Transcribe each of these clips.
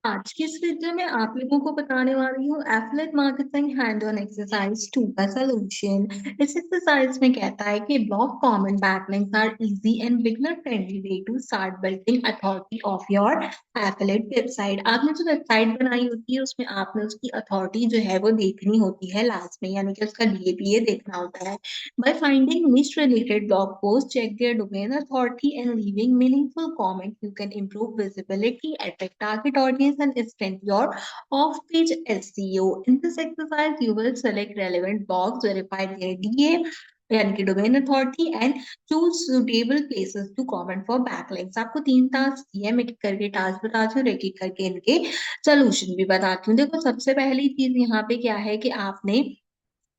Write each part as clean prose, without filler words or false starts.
आज की इस वीडियो में आप लोगों को बताने वाली हूँ affiliate marketing hand on exercise 2 का सलूशन। इस एक्सरसाइज में कहता है कि block common backlinks are easy and beginner friendly way to start building authority of your affiliate website. आपने जो वेबसाइट बनाई होती है उसमें आपने उसकी अथॉरिटी जो है वो देखनी होती है लास्ट में, यानी कि उसका डीएपीए देखना होता है। By finding niche related blog posts, check their domain authority and leaving meaningful comment, you can improve visibility, attract target audience, and strengthen your off-page SEO. In this exercise, you will select relevant blogs, verify their DA, यानी कि domain authority and choose suitable places to comment for backlinks. आपको 3 task दिए हैं, मैं एक करके task बताती हूँ, एक एक करके इनके सोल्यूशन भी बताती हूँ। देखो, सबसे पहली चीज यहाँ पे क्या है कि आपने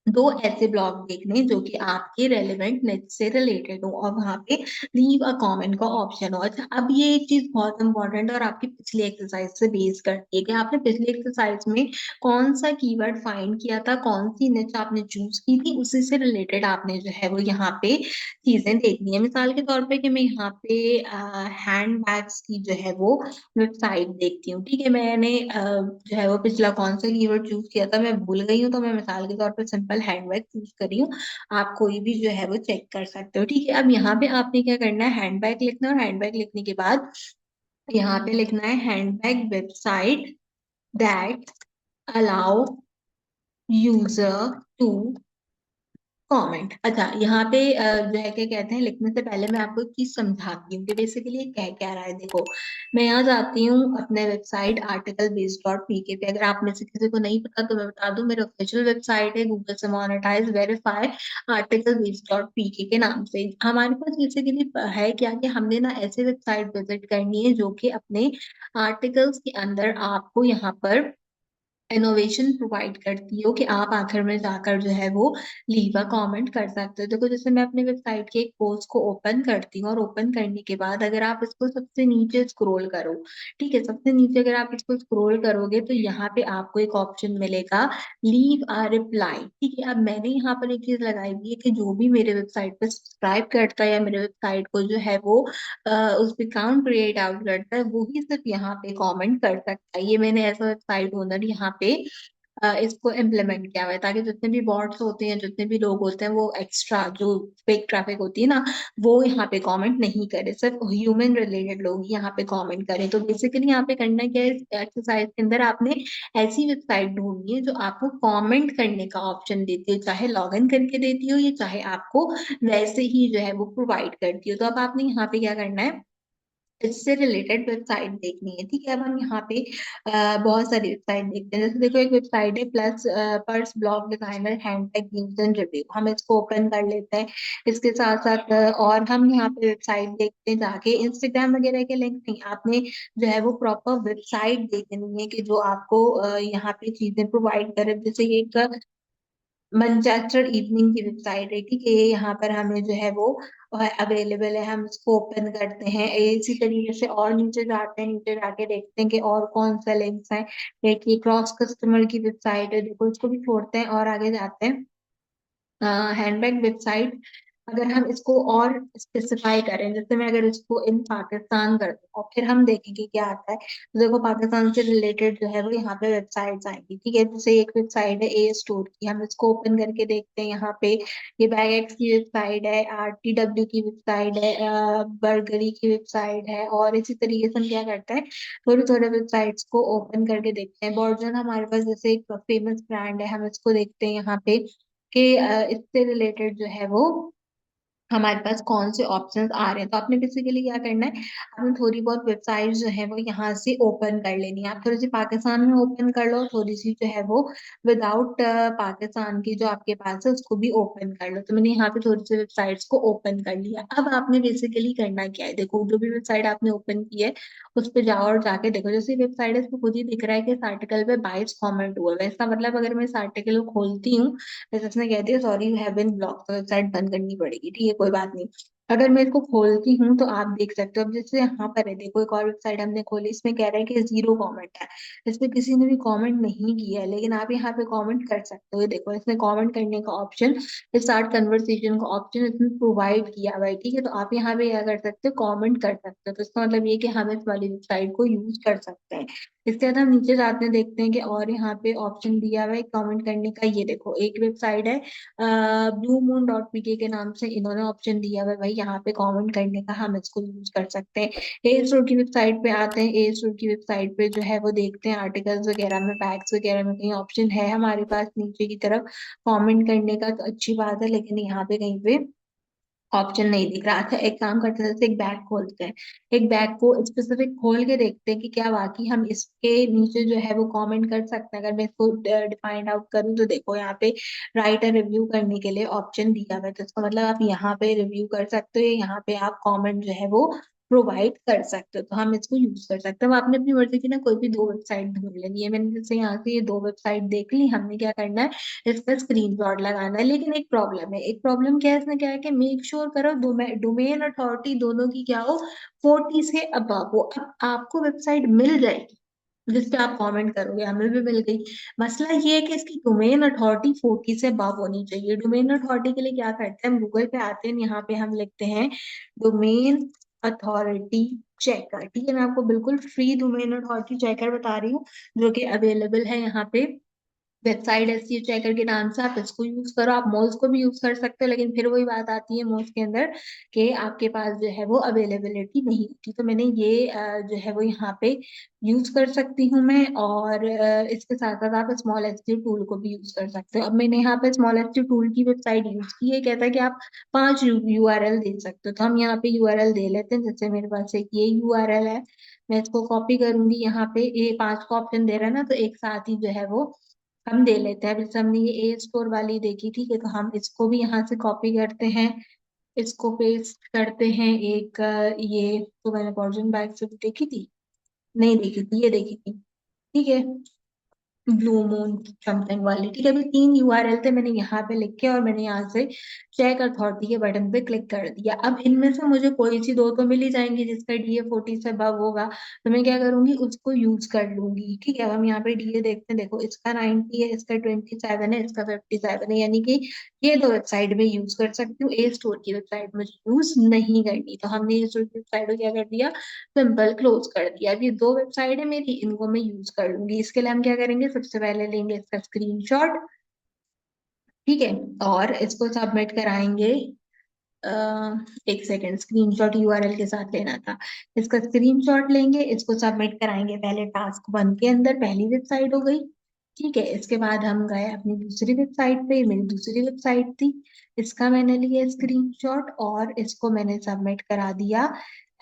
दो ऐसे ब्लॉग देखने जो कि आपके रेलेवेंट नेट से रिलेटेड हो और वहां पे लीव अ कमेंट का ऑप्शन हो। अच्छा, अब ये एक चीज बहुत इंपॉर्टेंट और आपकी पिछली एक्सरसाइज से बेस करती है कि आपने पिछली एक्सरसाइज में कौन सा कीवर्ड फाइंड किया था, कौन सी निच आपने चूज की थी, उसी से रिलेटेड आपने जो है वो यहाँ पे चीजें देखनी है। मिसाल के तौर पे कि मैं यहाँ पे हैंड बैग्स की जो है वो वेबसाइट देखती हूँ। ठीक है, मैंने जो है वो पिछला कौन सा कीवर्ड चूज किया था मैं भूल गई हूँ, तो मैं मिसाल के तौर पर सिंपल हैंडबैग चूज करी हूँ। आप कोई भी जो है वो चेक कर सकते हो। ठीक है, अब यहाँ पे आपने क्या करना है, हैंडबैग लिखना है और हैंडबैग लिखने के बाद यहाँ पे लिखना है handbag website that allow user to comment. अच्छा, यहाँ पे जो है क्या कहते हैं, लिखने से पहले मैं आपको एक चीज समझाती हूँ कि बेसिकली ये कह क्या रहा है। देखो, मैं यहाँ जाती हूँ अपने website article based dot PK पे। अगर आप में से किसी को नहीं पता तो मैं बता दूं, मेरी ऑफिशियल वेबसाइट है गूगल से monetize verify article based dot PK के नाम से। हमारे पास बेसिकली है क्या कि हमने ना ऐसे वेबसाइट विजिट करनी है जो कि अपने आर्टिकल्स के अंदर आपको यहाँ पर इनोवेशन प्रोवाइड करती हो कि आप आखिर में जाकर जो है वो लीव अ कमेंट कर सकते हो। देखो, जैसे मैं अपने वेबसाइट के एक पोस्ट को ओपन करती हूँ और ओपन करने के बाद अगर आप इसको सबसे नीचे स्क्रॉल करो, ठीक है, सबसे नीचे अगर आप इसको स्क्रॉल करोगे तो यहाँ पे आपको एक ऑप्शन मिलेगा लीव अ रिप्लाई। ठीक है, अब मैंने यहाँ पर एक चीज लगाई हुई है कि जो भी मेरे वेबसाइट पर सब्सक्राइब करता है या मेरे वेबसाइट को जो है वो उस पे अकाउंट क्रिएट आउट करता है, वो ही सिर्फ यहाँ पे कमेंट कर सकता है। ये मैंने ऐसा वेबसाइट ओनर यहाँ पे इसको इम्प्लीमेंट किया हुआ है ताकि जितने भी बॉट्स होते हैं, जितने भी लोग होते हैं, वो एक्स्ट्रा जो फेक ट्रैफिक होती है ना, वो यहाँ पे कमेंट नहीं करे, सिर्फ ह्यूमन रिलेटेड लोग यहाँ पे कमेंट करें। तो बेसिकली यहाँ पे करना क्या है, इस एक्सरसाइज के अंदर आपने ऐसी वेबसाइट ढूंढनी है जो आपको कमेंट करने का ऑप्शन देती है, चाहे लॉग इन करके देती हो या चाहे आपको वैसे ही जो है वो प्रोवाइड करती हो। तो अब आपने यहाँ पे क्या करना है, इससे रिलेटेड वेबसाइट देखनी है। ठीक है, अब हम यहाँ पे बहुत सारी वेबसाइट देखते हैं। जैसे देखो, एक वेबसाइट है plus purse blog designer handbag news and review, हम इसको ओपन कर लेते हैं। इसके साथ साथ और हम यहाँ पे वेबसाइट देखते हैं जाके, इंस्टाग्राम वगैरह के लिंक नहीं, आपने जो है वो प्रॉपर वेबसाइट देखनी है कि जो आपको यहाँ पे चीजें प्रोवाइड करे। जैसे ये एक मैनचेस्टर इवनिंग की वेबसाइट है, ठीक है, ये यहाँ पर हमें जो है वो अवेलेबल है, हम इसको ओपन करते हैं। इसी तरीके से और नीचे जाते हैं, नीचे जाके देखते हैं कि और कौन सा लिंक्स हैं। देखिए, क्रॉस कस्टमर की वेबसाइट है, देखो इसको भी छोड़ते हैं और आगे जाते हैं। हैंडबैग वेबसाइट, अगर हम इसको और स्पेसिफाई करें, जैसे मैं अगर इसको इन पाकिस्तान कर दूं और फिर हम देखेंगे क्या आता है, तो देखो पाकिस्तान से रिलेटेड जो है वो यहाँ पे वेबसाइट्स आएंगी। ठीक है, जैसे एक वेबसाइट है ए स्टोर की, हम इसको ओपन करके देखते हैं। यहाँ पे ये बैग एक्स की वेबसाइट है, आरटीडब्ल्यू की वेबसाइट है, बर्गरी की वेबसाइट है, और इसी तरीके से हम क्या करते हैं, थोड़े थोड़े वेबसाइट्स को ओपन करके देखते हैं। बॉर्जन हमारे पास जैसे एक फेमस ब्रांड है, हम इसको देखते हैं यहाँ पे कि इससे रिलेटेड जो है वो हमारे पास कौन से ऑप्शंस आ रहे हैं। तो आपने बेसिकली क्या करना है, आपने थोड़ी बहुत वेबसाइट जो है वो यहाँ से ओपन कर लेनी है। आप थोड़ी सी पाकिस्तान में ओपन कर लो, थोड़ी सी जो है वो विदाउट पाकिस्तान की जो आपके पास है उसको भी ओपन कर लो। तो मैंने यहाँ पे थोड़ी सी वेबसाइट्स को ओपन कर लिया। अब आपने बेसिकली करना क्या है, देखो जो भी वेबसाइट आपने ओपन की है उस पर जाओ और जाके देखो, जैसे वेबसाइट है इसको खुद ही दिख रहा है कि इस आर्टिकल पे 22 कॉमेंट हुआ है। इसका मतलब अगर मैं इस आर्टिकल को खोलती हूँ, जैसे उसने कहती है sorry you have been block, तो वेबसाइट बंद करनी पड़ेगी। ठीक है, कोई बात नहीं। अगर मैं इसको खोलती हूँ तो आप देख सकते हो, अब जैसे यहाँ पर है, देखो एक और वेबसाइट हमने खोली, इसमें कह रहा है कि 0 कमेंट है, इसमें किसी ने भी कमेंट नहीं किया है, लेकिन आप यहाँ पे कमेंट कर सकते हो। ये देखो इसमें कमेंट करने का ऑप्शन, स्टार्ट कन्वर्सेशन का ऑप्शन इसमें प्रोवाइड किया हुआ है, ठीक है। तो आप यहाँ पे क्या कर सकते हो, कमेंट कर सकते हो। तो इसका मतलब ये कि हम इस वाली वेबसाइट को यूज कर सकते हैं। इसके बाद हम नीचे जाते हैं, देखते हैं कि और यहाँ पे ऑप्शन दिया हुआ है कमेंट करने का। ये देखो एक वेबसाइट है ब्लू मून डॉट पीके के नाम से, इन्होंने ऑप्शन दिया हुआ है भाई यहाँ पे कमेंट करने का, हम इसको यूज कर सकते हैं। ए स्टोर की वेबसाइट पे आते हैं, ए स्टोर की वेबसाइट पे जो है वो देखते हैं आर्टिकल्स वगैरह में, बैग्स वगैरह में कहीं ऑप्शन है हमारे पास नीचे की तरफ कमेंट करने का, तो अच्छी बात है। लेकिन यहाँ पे कहीं पे ऑप्शन नहीं दिख रहा। अच्छा एक काम करते हैं, जैसे एक बैग खोलते हैं, एक बैग को स्पेसिफिक खोल के देखते हैं कि क्या वाकई हम इसके नीचे जो है वो कमेंट कर सकते हैं। अगर मैं इसको डिफाइंड आउट करूँ तो देखो यहाँ पे राइट रिव्यू करने के लिए ऑप्शन दिया हुआ है, तो इसका मतलब आप यहाँ पे रिव्यू कर सकते हो, यहाँ पे आप कमेंट जो है वो प्रोवाइड कर सकते हो। तो हम इसको यूज कर सकते हैं। अब आपने अपनी मर्जी की ना कोई भी दो वेबसाइट ढूंढ लेनी है, मैंने जैसे यहाँ से ये दो वेबसाइट देख ली, हमने क्या करना है, इसका स्क्रीनशॉट लगाना है। लेकिन एक प्रॉब्लम है, एक प्रॉब्लम क्या है इसमें, क्या है कि मेक श्योर करो डोमेन अथॉरिटी दोनों की क्या हो, 40 से अबव हो। अब आपको वेबसाइट मिल जाएगी जिस पे आप कमेंट करोगे, हमें भी मिल गई। मसला ये है कि इसकी डोमेन अथॉरिटी 40 से अबव होनी चाहिए। डोमेन अथॉरिटी के लिए क्या करते हैं, हम गूगल पे आते हैं, यहाँ पे हम लिखते हैं डोमेन अथॉरिटी चेकर, ठीक है। मैं आपको बिल्कुल फ्री डोमेन अथॉरिटी चेकर बता रही हूँ, जो कि अवेलेबल है यहाँ पे, वेबसाइट ऐसी है चेकर के नाम से, आप इसको यूज करो। आप मोल्स को भी यूज कर सकते हो, लेकिन फिर वही बात आती है मोल्स के अंदर कि आपके पास जो है वो अवेलेबिलिटी नहीं होती। तो मैंने ये जो है वो यहाँ पे यूज कर सकती हूँ मैं, और इसके साथ साथ आप स्मॉल एच टूल को भी यूज कर सकते हो। अब मैंने यहाँ पे स्मॉल एच टूल की वेबसाइट यूज की है, कहता है कि आप 5 यूआरएल दे सकते हो। तो हम यहाँ पे यूआरएल दे लेते हैं, जैसे मेरे पास एक ये यूआरएल है, मैं इसको कॉपी करूंगी, यहाँ पे ये 5 का ऑप्शन दे रहा है ना, तो एक साथ ही जो है वो हम दे लेते हैं। जैसे हमने ये ए स्टोर वाली देखी, ठीक है, तो हम इसको भी यहाँ से कॉपी करते हैं, इसको पेस्ट करते हैं। एक ये तो मैंने पॉर्जन बैग से भी देखी थी, नहीं देखी थी, ये देखी थी, ठीक है, ब्लू मून समथिंग वाली, ठीक है। अभी 3 यूआरएल थे, मैंने यहाँ पे लिखे और मैंने यहाँ से चेक अथॉरिटी के बटन पे क्लिक कर दिया। अब इनमें से मुझे कोई सी दो तो मिल ही जाएंगी जिसका डीए 40 से अबव होगा, तो मैं क्या करूंगी, उसको यूज कर लूंगी, ठीक है। अब हम यहाँ पे डीए देखते हैं, देखो इसका 90 है, इसका 27 है, इसका 57 है, यानी कि ये दो वेबसाइट में यूज कर सकती हूँ, ए स्टोर की वेबसाइट में यूज नहीं करनी। तो हमने ए स्टोर की वेबसाइट को क्या कर दिया, सिंपल क्लोज कर दिया। अब ये दो वेबसाइट है मेरी, इनको मैं यूज कर लूंगी। इसके लिए हम क्या करेंगे, सबसे पहले लेंगे इसका स्क्रीनशॉट, ठीक है, और इसको सबमिट कराएंगे। एक सेकेंड, स्क्रीनशॉट यूआरएल के साथ लेना था, इसका स्क्रीनशॉट लेंगे, इसको सबमिट कराएंगे पहले टास्क 1 के अंदर, पहली वेबसाइट हो गई, ठीक है। इसके बाद हम गए अपनी दूसरी वेबसाइट पे, मेरी दूसरी वेबसाइट थी, इसका मैंने लिया स्क्रीनशॉट और इसको मैंने सबमिट करा दिया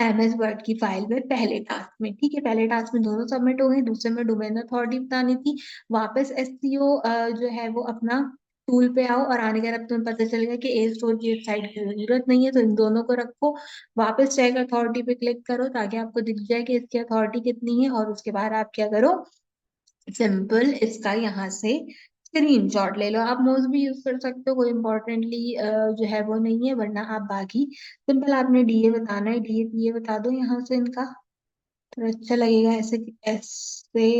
एमएस वर्ड की फाइल में पहले टास्क में, ठीक है। पहले टास्क में दोनों सबमिट हो गए, दूसरे में डोमेन अथॉरिटी बतानी थी। वापस एससीओ जो है वो अपना टूल पे आओ, और आने के बाद तुम्हें पता चलेगा कि ए स्टोर की वेबसाइट की जरूरत नहीं है, तो इन दोनों को रखो, वापस चेक अथॉरिटी पे क्लिक करो ताकि आपको दिख जाए कि इसकी अथॉरिटी कितनी है, और उसके बाद आप क्या करो, सिंपल इसका यहाँ से स्क्रीनशॉट ले लो। आप मोज भी यूज कर सकते हो, कोई इम्पोर्टेंटली जो है वो नहीं है, वरना आप बाकी सिंपल आपने डीए बताना है, डीए पीए बता दो यहाँ से इनका, तो अच्छा लगेगा। ऐसे ऐसे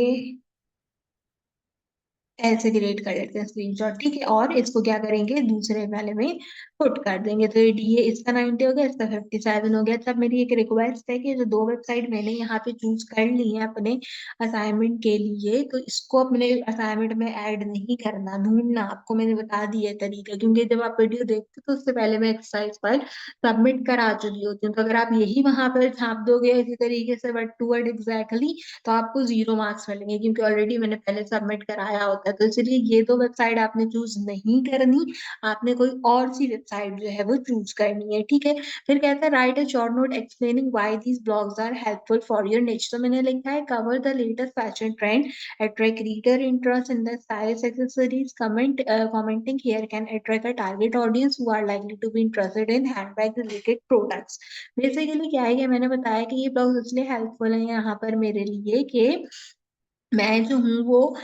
ऐसे क्रिएट कर लेते हैं स्क्रीनशॉट, ठीक है। और इसको क्या करेंगे, दूसरे वाले में पुट कर देंगे। तो ये इसका 90 हो गया, इसका 57 हो गया। तब मेरी एक रिक्वेस्ट है कि जो दो वेबसाइट मैंने यहाँ पे चूज कर ली है अपने असाइनमेंट के लिए, तो इसको अपने असाइनमेंट में ऐड नहीं करना, ढूंढना, आपको मैंने बता दिया है तरीका, क्योंकि जब आप वीडियो देखते हो तो उससे पहले मैं एक्सरसाइज फाइल सबमिट करा चुकी होती हूँ। तो अगर आप यही वहां पर छाप दोगे इसी तरीके से वर्ड टू वर्ड एग्जैक्टली, तो आपको 0 मार्क्स मिलेंगे, क्योंकि ऑलरेडी मैंने पहले सबमिट कराया होता है। तो इसलिए ये दो वेबसाइट आपने चूज नहीं करनी, आपने कोई और सी वेबसाइट जो है वो चूज करनी है, ठीक है। फिर कहता है write a short note explaining why these blogs are helpful for your niche. तो मैंने लिखा है cover the latest fashion trend, attract reader interest in the stylish accessories, commenting here can attract a target audience who are likely to be interested in handbag related products। Basically क्या है कि मैंने बताया कि ये ब्लॉग्स इसलिए helpful है यहाँ पर मेरे लिए कि मैं जो हूँ वो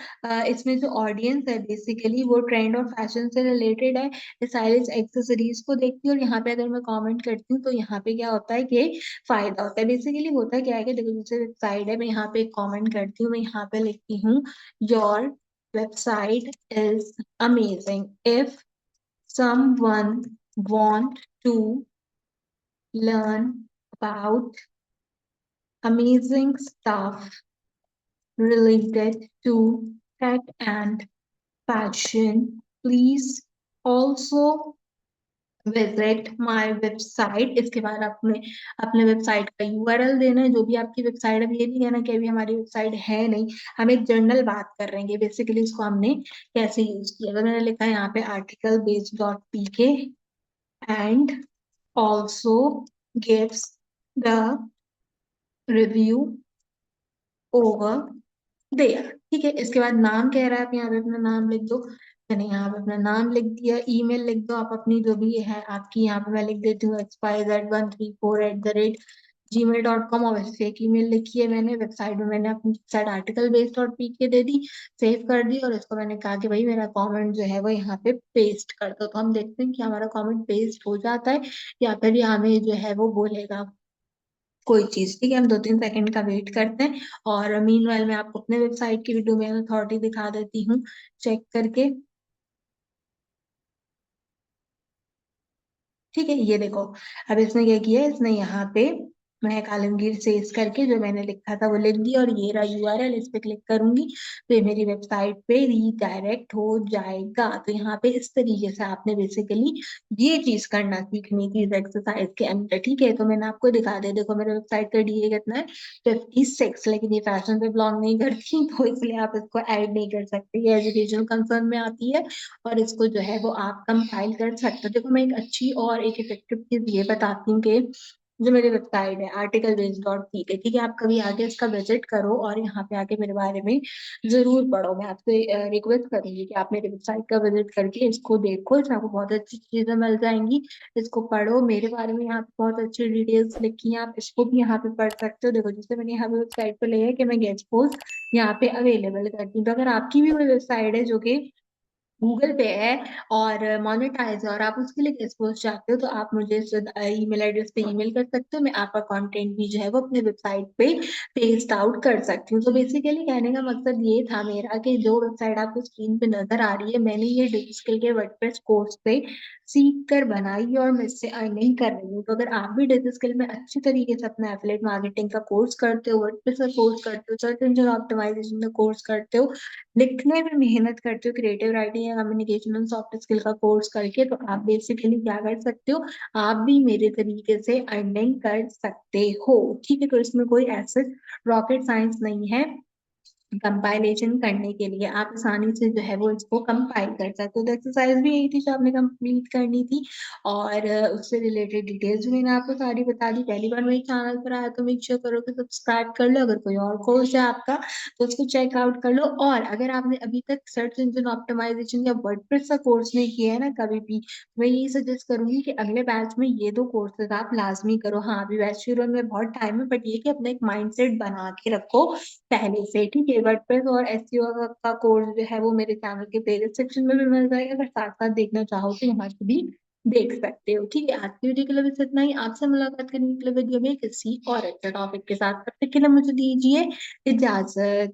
इसमें जो ऑडियंस है बेसिकली वो ट्रेंड और फैशन से रिलेटेड है, स्टाइलिश एक्सेसरीज को देखती हूँ। और यहाँ पे अगर मैं कमेंट करती हूँ तो यहाँ पे क्या होता है कि फायदा होता है। बेसिकली होता क्या है कि देखो, जैसे वेबसाइट है, मैं यहाँ पे कमेंट करती हूँ, मैं यहाँ पे लिखती हूँ your website is amazing, if someone want to learn about amazing stuff related to tech and fashion, please also visit my website. इसके बाद आपने अपने वेबसाइट का यूआरएल देना है, जो भी आपकी वेबसाइट है। अब ये नहीं कहना कि अभी हमारी वेबसाइट है नहीं, हम एक जनरल बात कर रहे हैं बेसिकली इसको हमने कैसे यूज किया। तो मैंने लिखा है यहाँ पे article based dot PK and also gives the review over there. ठीक है, इसके बाद नाम कह रहा है, आप यहाँ पे अपना नाम लिख दो। मैंने यहाँ पे अपना नाम लिख दिया। ईमेल लिख दो आप अपनी, जो भी है आपकी। यहाँ पे मैं लिख देती हूँ xyz134@gmail.com, और वैसे एक ईमेल लिखी है मैंने। वेबसाइट में मैंने अपनी website article based dot P के दे दी, सेव कर दी, और इसको मैंने कहा कि भाई मेरा कमेंट जो है वो यहाँ पे पेस्ट कर दो। तो हम देखते हैं कि हमारा कमेंट पेस्ट हो जाता है या फिर ये हमें जो है वो बोलेगा कोई चीज। ठीक है, हम 2-3 सेकंड का वेट करते हैं। और मीनवाइल मैं आपको अपने वेबसाइट की भी डोमेन अथॉरिटी दिखा देती हूँ चेक करके। ठीक है, ये देखो, अब इसने क्या किया, इसने यहाँ पे महक आलमगीर से इस करके जो मैंने लिखा था वो लिख दिया, और ये रहा यूआरएल। इस पे क्लिक करूंगी तो ये मेरी वेबसाइट पे रीडायरेक्ट हो जाएगा। तो यहाँ पे इस तरीके से आपने बेसिकली ये चीज करना सीखनी थी इस एक्सरसाइज के अंदर। ठीक है, तो मैंने आपको दिखा दिया, देखो मेरे वेबसाइट का डीए कितना है, 56। लेकिन ये फैशन पे बिलोंग नहीं करती तो इसलिए आप इसको ऐड नहीं कर सकते। ये एजुकेशनल कंसर्न में आती है, और इसको जो है वो आप कंपाइल कर सकते हो। देखो, मैं एक अच्छी और एक इफेक्टिव चीज ये बताती हूँ कि जो मेरी वेबसाइट है आर्टिकल बेस्ड डॉट पी के, ठीक है, आप कभी आके इसका विजिट करो और यहाँ पे आके मेरे बारे में जरूर पढ़ो। मैं आपसे रिक्वेस्ट करूंगी कि आप मेरी वेबसाइट का विजिट करके इसको देखो, इसमें आपको बहुत अच्छी चीजें मिल जाएंगी। इसको पढ़ो, मेरे बारे में यहाँ पे बहुत अच्छी डिटेल्स लिखी हैं, आप इसको भी यहाँ पे पढ़ सकते हो। देखो, जैसे मैंने यहाँ पे वेबसाइट पे लिया है कि मैं गेस्ट पोस्ट यहाँ पे अवेलेबल करती हूँ। तो अगर आपकी भी कोई वेबसाइट है जो कि गूगल पे है और मोनेटाइज है और आप उसके लिए एक्सपोज चाहते हो, तो आप मुझे इस ईमेल एड्रेस पे ईमेल कर सकते हो। मैं आपका कंटेंट भी जो है वो अपने वेबसाइट पे पेस्ट आउट कर सकती हूँ। तो बेसिकली कहने का मकसद ये था मेरा कि जो वेबसाइट आपको स्क्रीन पे नजर आ रही है, मैंने ये डिजिटल के वर्डप्रेस कोर्स से सीख कर बनाई और मैं इससे अर्निंग कर रही हूँ। तो अगर आप भी डिजिटल में अच्छी तरीके से अपना एफिलिएट मार्केटिंग का कोर्स करते हो, वर्डप्रेस का कोर्स करते हो, सर्च इंजन ऑप्टिमाइजेशन का कोर्स करते हो, लिखने में मेहनत करते हो, क्रिएटिव राइटिंग या कम्युनिकेशन एंड सॉफ्ट स्किल का कोर्स करके, तो आप बेसिकली क्या कर सकते हो, आप भी मेरे तरीके से अर्निंग कर सकते हो। ठीक है, तो इसमें कोई ऐसे रॉकेट साइंस नहीं है। कंपाइलेशन करने के लिए आप आसानी से जो है वो इसको कंपाइल कर सकते हो। तो एक्सरसाइज भी यही थी जो आपने कंप्लीट करनी थी, और उससे रिलेटेड डिटेल्स भी मैंने आपको सारी बता दी। पहली बार मेरे चैनल पर आया तो मेक श्योर करो कि सब्सक्राइब कर लो। अगर कोई और कोर्स है आपका तो उसको चेकआउट कर लो। और अगर आपने अभी तक सर्च इंजन ऑप्टिमाइजेशन या वर्डप्रेस का कोर्स नहीं किया है ना कभी भी, मैं यही सजेस्ट करूंगी कि अगले बैच में ये दो कोर्सेज आप लाजमी करो। हाँ, अभी बैच शुरू होने में बहुत टाइम है, बट ये कि अपना एक माइंडसेट बना के रखो पहले से। ठीक है, वर्डप्रेस और एसईओ का कोर्स जो है वो मेरे चैनल के प्लेलिस्ट सेक्शन में भी मिल जाएगा। अगर साथ साथ देखना चाहो तो यहाँ से भी देख सकते हो। ठीक है, आज की वीडियो के लिए बस इतना ही। आपसे मुलाकात करने के लिए वीडियो में किसी और अच्छे टॉपिक के साथ, तब तक के लिए मुझे दीजिए इजाजत।